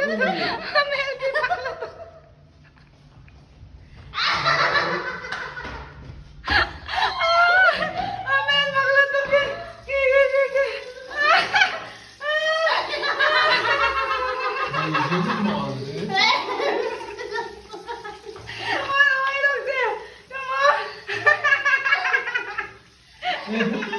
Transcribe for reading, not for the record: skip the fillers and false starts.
Amel, di bakla to. Amel, bakla to. Sige, sige. Ay, gözüm mü ağrıyor? Ay, ay, Roxy. Come on.